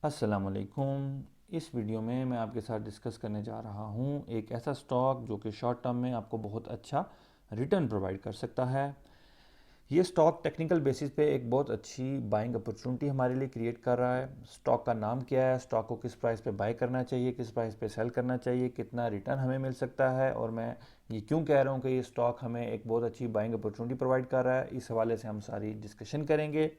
अस्सलामुअलैकुम। इस वीडियो में मैं आपके साथ डिस्कस करने जा रहा हूँ एक ऐसा स्टॉक जो कि शॉर्ट टर्म में आपको बहुत अच्छा रिटर्न प्रोवाइड कर सकता है। ये स्टॉक टेक्निकल बेसिस पे एक बहुत अच्छी बाइंग अपॉर्चुनिटी हमारे लिए क्रिएट कर रहा है। स्टॉक का नाम क्या है, स्टॉक को किस प्राइस पे बाय करना चाहिए, किस प्राइस पे सेल करना चाहिए, कितना रिटर्न हमें मिल सकता है, और मैं ये क्यों कह रहा हूँ कि ये स्टॉक हमें एक बहुत अच्छी बाइंग अपॉर्चुनिटी प्रोवाइड कर रहा है, इस हवाले से हम सारी डिस्कशन करेंगे।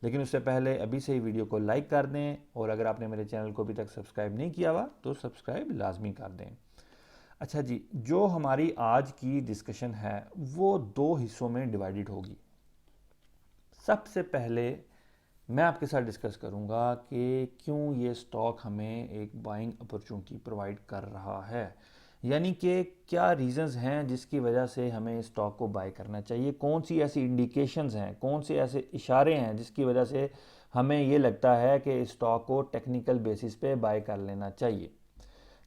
लेकिन उससे पहले अभी से ही वीडियो को लाइक कर दें, और अगर आपने मेरे चैनल को अभी तक सब्सक्राइब नहीं किया हुआ तो सब्सक्राइब लाजमी कर दें। अच्छा जी, जो हमारी आज की डिस्कशन है वो दो हिस्सों में डिवाइडेड होगी। सबसे पहले मैं आपके साथ डिस्कस करूंगा कि क्यों ये स्टॉक हमें एक बाइंग अपॉर्चुनिटी प्रोवाइड कर रहा है, यानी कि क्या रीजंस हैं जिसकी वजह से हमें इस स्टॉक को बाय करना चाहिए, कौन सी ऐसी इंडिकेशंस हैं, कौन से ऐसे इशारे हैं जिसकी वजह से हमें ये लगता है कि इस स्टॉक को टेक्निकल बेसिस पे बाय कर लेना चाहिए।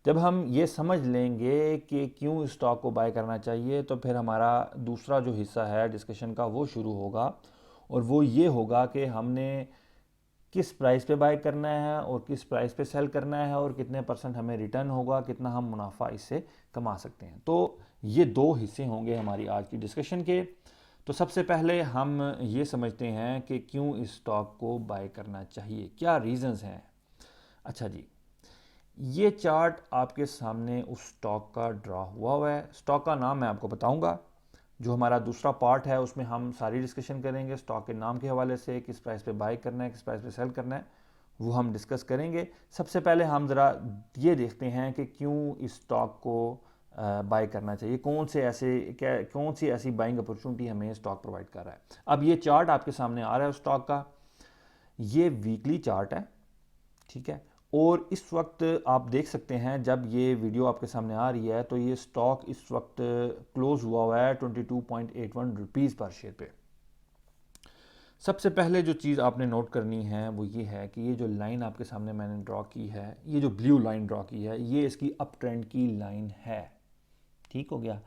जब हम ये समझ लेंगे कि क्यों इस स्टॉक को बाय करना चाहिए, तो फिर हमारा दूसरा जो हिस्सा है डिस्कशन का वो शुरू होगा, और वो ये होगा कि हमने किस प्राइस पे बाय करना है और किस प्राइस पे सेल करना है, और कितने परसेंट हमें रिटर्न होगा, कितना हम मुनाफा इससे कमा सकते हैं। तो ये दो हिस्से होंगे हमारी आज की डिस्कशन के। तो सबसे पहले हम ये समझते हैं कि क्यों इस स्टॉक को बाय करना चाहिए, क्या रीजंस हैं। अच्छा जी, ये चार्ट आपके सामने उस स्टॉक का ड्रा हुआ है। स्टॉक का नाम मैं आपको बताऊंगा। जो हमारा दूसरा पार्ट है उसमें हम सारी डिस्कशन करेंगे स्टॉक के नाम के हवाले से, किस प्राइस पे बाय करना है, किस प्राइस पे सेल करना है, वो हम डिस्कस करेंगे। सबसे पहले हम ज़रा ये देखते हैं कि क्यों इस स्टॉक को बाय करना चाहिए, कौन सी ऐसी बाइंग अपॉर्चुनिटी हमें स्टॉक प्रोवाइड कर रहा है। अब ये चार्ट आपके सामने आ रहा है स्टॉक का, ये वीकली चार्ट है, ठीक है। और इस वक्त आप देख सकते हैं, जब ये वीडियो आपके सामने आ रही है तो ये स्टॉक इस वक्त क्लोज हुआ है 22.81 रुपीज़ पर शेयर पे। सबसे पहले जो चीज़ आपने नोट करनी है वो ये है कि ये जो लाइन आपके सामने मैंने ड्रॉ की है, ये जो ब्लू लाइन ड्रॉ की है, ये इसकी अप ट्रेंड की लाइन है। ठीक हो गया।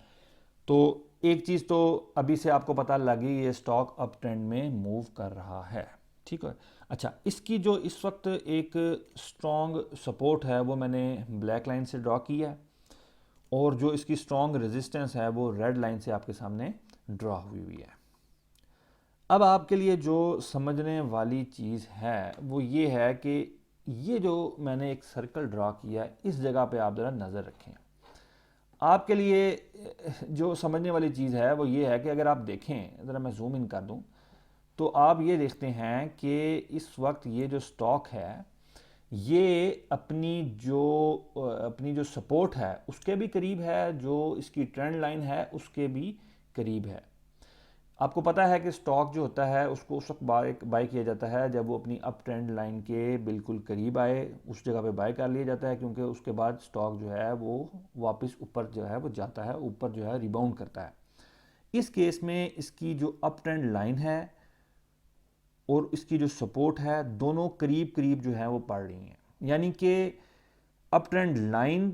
तो एक चीज़ तो अभी से आपको पता लगी, ये स्टॉक अप ट्रेंड में मूव कर रहा है। ठीक है। अच्छा, इसकी जो इस वक्त एक स्ट्रॉन्ग सपोर्ट है वो मैंने ब्लैक लाइन से ड्रॉ की है, और जो इसकी स्ट्रॉन्ग रेजिस्टेंस है वो रेड लाइन से आपके सामने ड्रॉ हुई हुई है। अब आपके लिए जो समझने वाली चीज़ है वो ये है कि ये जो मैंने एक सर्कल ड्रॉ किया है, इस जगह पे आप ज़रा नज़र रखें। आपके लिए जो समझने वाली चीज़ है वो ये है कि अगर आप देखें, ज़रा मैं जूम इन कर दूं, तो आप ये देखते हैं कि इस वक्त ये जो स्टॉक है ये अपनी जो सपोर्ट है उसके भी करीब है, जो इसकी ट्रेंड लाइन है उसके भी करीब है। आपको पता है कि स्टॉक जो होता है उसको उस वक्त बाय किया जाता है जब वो अपनी अप ट्रेंड लाइन के बिल्कुल करीब आए, उस जगह पे बाय कर लिया जाता है, क्योंकि उसके बाद स्टॉक जो है वो वापस ऊपर जो है वो जाता है, ऊपर जो है रिबाउंड करता है। इस केस में इसकी जो अप ट्रेंड लाइन है और इसकी जो सपोर्ट है दोनों करीब करीब जो है वो पड़ रही हैं, यानी कि अप ट्रेंड लाइन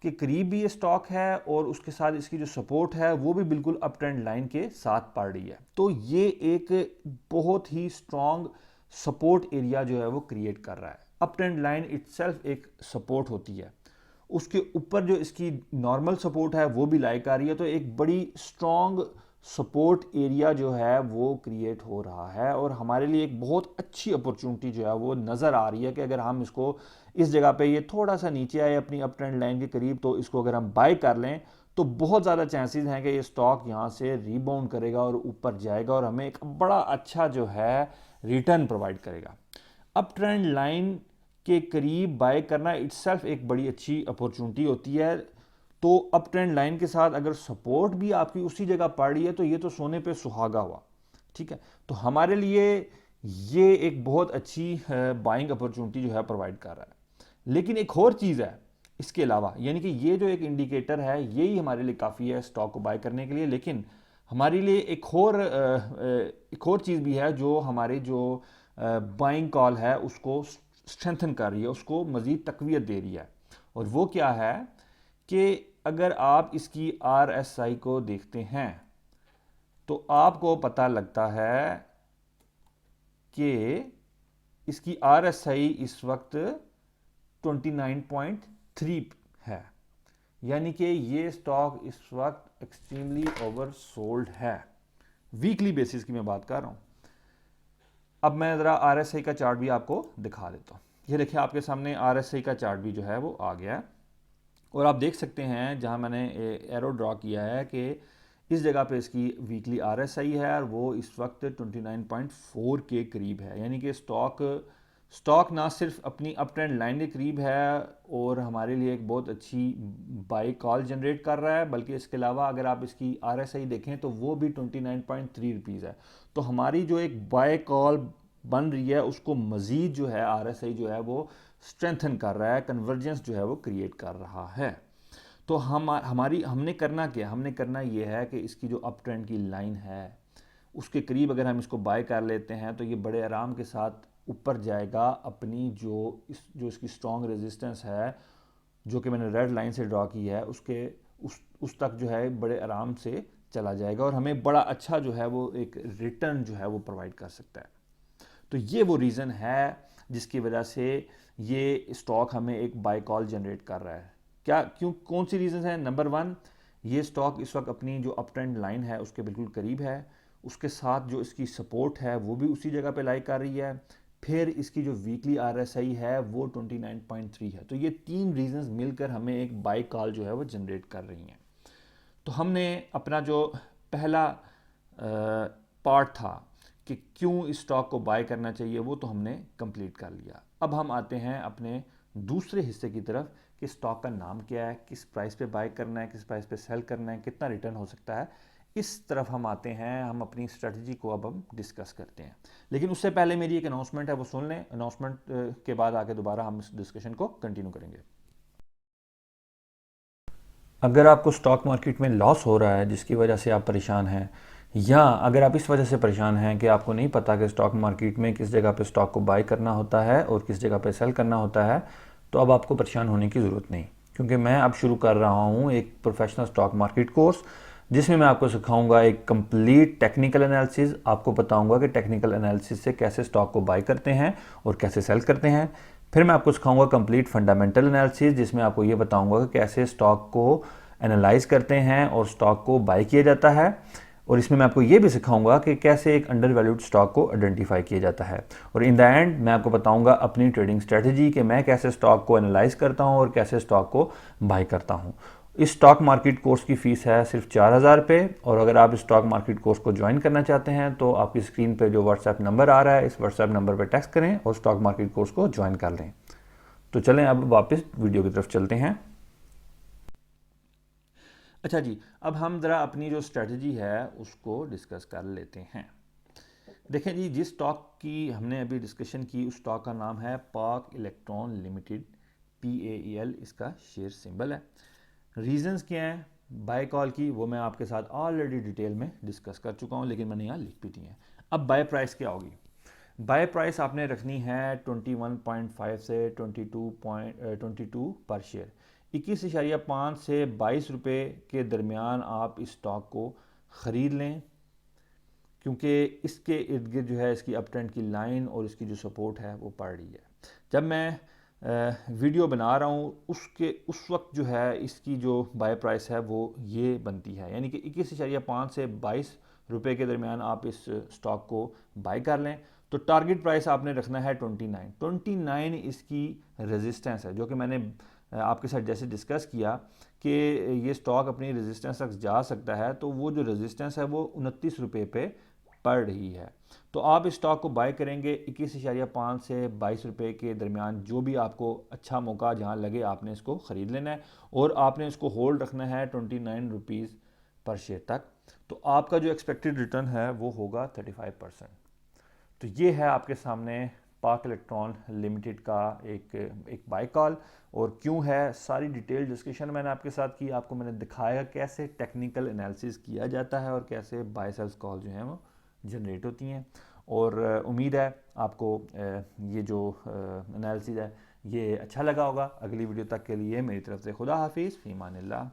के करीब भी ये स्टॉक है और उसके साथ इसकी जो सपोर्ट है वो भी बिल्कुल अप ट्रेंड लाइन के साथ पड़ रही है। तो ये एक बहुत ही स्ट्रॉन्ग सपोर्ट एरिया जो है वो क्रिएट कर रहा है। अप ट्रेंड लाइन इटसेल्फ एक सपोर्ट होती है, उसके ऊपर जो इसकी नॉर्मल सपोर्ट है वो भी लाइक आ रही है, तो एक बड़ी स्ट्रॉन्ग सपोर्ट एरिया जो है वो क्रिएट हो रहा है, और हमारे लिए एक बहुत अच्छी अपॉर्चुनिटी जो है वो नज़र आ रही है कि अगर हम इसको इस जगह पे ये थोड़ा सा नीचे आए अपनी अप ट्रेंड लाइन के करीब, तो इसको अगर हम बाय कर लें तो बहुत ज़्यादा चांसेस हैं कि ये स्टॉक यहाँ से रीबाउंड करेगा और ऊपर जाएगा और हमें एक बड़ा अच्छा जो है रिटर्न प्रोवाइड करेगा। अप ट्रेंड लाइन के करीब बाय करना इट्सेल्फ एक बड़ी अच्छी अपॉर्चुनिटी होती है। तो अप ट्रेंड लाइन के साथ अगर सपोर्ट भी आपकी उसी जगह पड़ रही है तो ये तो सोने पे सुहागा हुआ। ठीक है। तो हमारे लिए ये एक बहुत अच्छी बाइंग अपॉर्चुनिटी जो है प्रोवाइड कर रहा है। लेकिन एक और चीज़ है इसके अलावा, यानी कि ये जो एक इंडिकेटर है यही हमारे लिए काफ़ी है स्टॉक को बाय करने के लिए, लेकिन हमारे लिए एक और चीज़ भी है जो हमारी जो बाइंग कॉल है उसको स्ट्रेंथन कर रही है, उसको मज़ीद तकवीत दे रही है। और वो क्या है कि अगर आप इसकी RSI को देखते हैं तो आपको पता लगता है कि इसकी RSI इस वक्त 29.3 है, यानी कि ये स्टॉक इस वक्त एक्सट्रीमली ओवरसोल्ड है। वीकली बेसिस की मैं बात कर रहा हूँ। अब मैं ज़रा RSI का चार्ट भी आपको दिखा देता हूँ। ये देखिए आपके सामने RSI का चार्ट भी जो है वो आ गया है, और आप देख सकते हैं जहाँ मैंने एरो ड्रॉ किया है कि इस जगह पे इसकी वीकली RSI है और वो इस वक्त 29.4 के करीब है, यानी कि स्टॉक ना सिर्फ अपनी अप ट्रेंड लाइन के करीब है और हमारे लिए एक बहुत अच्छी बाई कॉल जनरेट कर रहा है, बल्कि इसके अलावा अगर आप इसकी RSI देखें तो वो भी 29.3 रुपीज़ है। तो हमारी जो एक बाई कॉल बन रही है उसको मज़ीद जो है RSI जो है वो स्ट्रेंथन कर रहा है, कन्वर्जेंस जो है वो क्रिएट कर रहा है। तो हमने करना ये है कि इसकी जो अप ट्रेंड की लाइन है उसके करीब अगर हम इसको बाय कर लेते हैं तो ये बड़े आराम के साथ ऊपर जाएगा अपनी जो इसकी स्ट्रॉन्ग रेजिस्टेंस है, जो कि मैंने रेड लाइन से ड्रॉ की है, उस तक जो है बड़े आराम से चला जाएगा और हमें बड़ा अच्छा जो है वो एक रिटर्न जो है वो प्रोवाइड कर सकता है। तो ये वो रीज़न है जिसकी वजह से ये स्टॉक हमें एक बाय कॉल जनरेट कर रहा है। कौन सी रीज़न है? नंबर 1, ये स्टॉक इस वक्त अपनी जो अप ट्रेंड लाइन है उसके बिल्कुल करीब है, उसके साथ जो इसकी सपोर्ट है वो भी उसी जगह पे लाई कर रही है, फिर इसकी जो वीकली RSI है वो 29.3 है। तो ये 3 रीजंस मिलकर हमें एक बाय कॉल जो है वो जनरेट कर रही हैं। तो हमने अपना जो पहला पार्ट था कि क्यों इस स्टॉक को बाय करना चाहिए वो तो हमने कंप्लीट कर लिया। अब हम आते हैं अपने दूसरे हिस्से की तरफ कि स्टॉक का नाम क्या है, किस प्राइस पे बाय करना है, किस प्राइस पे सेल करना है, कितना रिटर्न हो सकता है। इस तरफ हम आते हैं, हम अपनी स्ट्रेटजी को अब हम डिस्कस करते हैं। लेकिन उससे पहले मेरी एक अनाउंसमेंट है, वो सुन लें। अनाउंसमेंट के बाद आके दोबारा हम इस डिस्कशन को कंटिन्यू करेंगे। अगर आपको स्टॉक मार्केट में लॉस हो रहा है जिसकी वजह से आप परेशान हैं, या अगर आप इस वजह से परेशान हैं कि आपको नहीं पता कि स्टॉक मार्केट में किस जगह पे स्टॉक को बाय करना होता है और किस जगह पे सेल करना होता है, तो अब आपको परेशान होने की ज़रूरत नहीं, क्योंकि मैं अब शुरू कर रहा हूँ एक प्रोफेशनल स्टॉक मार्केट कोर्स जिसमें मैं आपको सिखाऊंगा एक कंप्लीट टेक्निकल एनालिसिस। आपको बताऊंगा कि टेक्निकल एनालिसिस से कैसे स्टॉक को बाय करते हैं और कैसे सेल करते हैं। फिर मैं आपको सिखाऊंगा कंप्लीट फंडामेंटल एनालिसिस, जिसमें आपको ये बताऊंगा कि कैसे स्टॉक को एनालाइज करते हैं और स्टॉक को बाय किया जाता है। और इसमें मैं आपको ये भी सिखाऊंगा कि कैसे एक अंडर वैल्यूड स्टॉक को आइडेंटिफाई किया जाता है। और इन द एंड मैं आपको बताऊंगा अपनी ट्रेडिंग स्ट्रेटजी कि मैं कैसे स्टॉक को एनालाइज करता हूं और कैसे स्टॉक को बाय करता हूं। इस स्टॉक मार्केट कोर्स की फ़ीस है सिर्फ 4,000 रुपये, और अगर आप इस स्टॉक मार्केट कोर्स को ज्वाइन करना चाहते हैं तो आपकी स्क्रीन पर जो व्हाट्सएप नंबर आ रहा है, इस व्हाट्सएप नंबर पर टेक्स्ट करें और स्टॉक मार्केट कोर्स को ज्वाइन कर लें। तो चलें अब वापस वीडियो की तरफ चलते हैं। अच्छा जी, अब हम ज़रा अपनी जो स्ट्रेटजी है उसको डिस्कस कर लेते हैं। देखें जी, जिस स्टॉक की हमने अभी डिस्कशन की उस स्टॉक का नाम है पाक इलेक्ट्रॉन लिमिटेड, PAEL इसका शेयर सिंबल है। रीजंस क्या हैं बाय कॉल की, वो मैं आपके साथ ऑलरेडी डिटेल में डिस्कस कर चुका हूँ, लेकिन मैंने यहाँ लिख भी दी है। अब बाय प्राइस क्या होगी? बाय प्राइस आपने रखनी है 21.5 से 22 पर शेयर। 21.5 से 22 रुपये के दरमियान आप इस स्टॉक को ख़रीद लें, क्योंकि इसके इर्द गिर्द जो है इसकी अप ट्रेंड की लाइन और इसकी जो सपोर्ट है वो पड़ रही है। जब मैं वीडियो बना रहा हूँ उस वक्त जो है इसकी जो बाय प्राइस है वो ये बनती है, यानी कि 21.5 से 22 रुपये के दरमियान आप इस स्टॉक को बाय कर लें। तो टारगेट प्राइस आपने रखना है 29 इसकी रेजिस्टेंस है, जो कि मैंने आपके साथ जैसे डिस्कस किया कि ये स्टॉक अपनी रेजिस्टेंस तक जा सकता है। तो वो जो रेजिस्टेंस है वो 29 रुपये पे पड़ रही है। तो आप इस स्टॉक को बाय करेंगे 21.5 से 22 रुपये के दरमियान, जो भी आपको अच्छा मौका जहां लगे आपने इसको ख़रीद लेना है और आपने इसको होल्ड रखना है 29 रुपीज़ पर शेयर तक। तो आपका जो एक्सपेक्टेड रिटर्न है वो होगा 35%। तो ये है आपके सामने पाक इलेक्ट्रॉन लिमिटेड का एक बाय कॉल। और क्यों है, सारी डिटेल डिस्कशन मैंने आपके साथ की, आपको मैंने दिखाया कैसे टेक्निकल एनालिसिस किया जाता है और कैसे बाय सेल्स कॉल जो हैं वो जनरेट होती हैं। और उम्मीद है आपको ये जो एनालिसिस है ये अच्छा लगा होगा। अगली वीडियो तक के लिए मेरी तरफ से खुदा हाफिज़, फ़ी अमानिल्लाह।